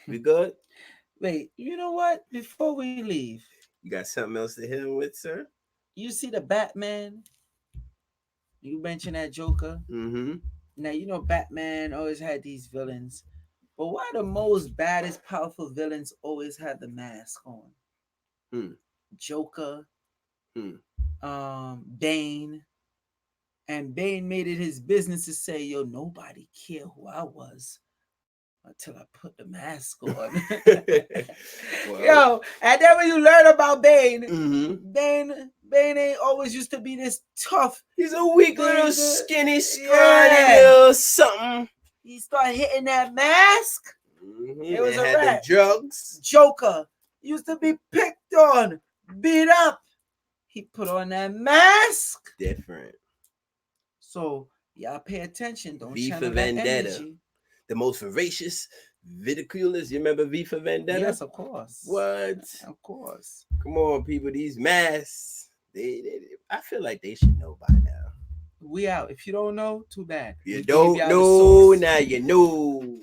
We good? Wait, you know what? Before we leave, You got something else to hit him with, sir? you see the Batman? You mentioned that Joker. Mm-hmm. Now, you know Batman always had these villains. But why the most baddest, powerful villains always had the mask on? Joker, Bane. And Bane made it his business to say, yo, nobody cared who I was until I put the mask on. Yo, and then when you learn about Bane, Bane ain't always used to be this tough. He's a weak little skinny, scrawny Yeah. little something. He started hitting that mask. It was a had rat. the drugs. Joker used to be picked on, beat up. He put on that mask. Different. So y'all pay attention. Don't V for channel that Vendetta. energy. The most voracious ridiculous. You remember V for Vendetta? Yes, of course. What? Of course. Come on, people. These masks. I feel like they should know by now. We out. If you don't know, too bad. You We don't gave y'all the know, sauce. now you know.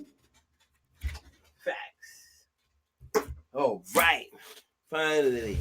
Facts. All right. Finally.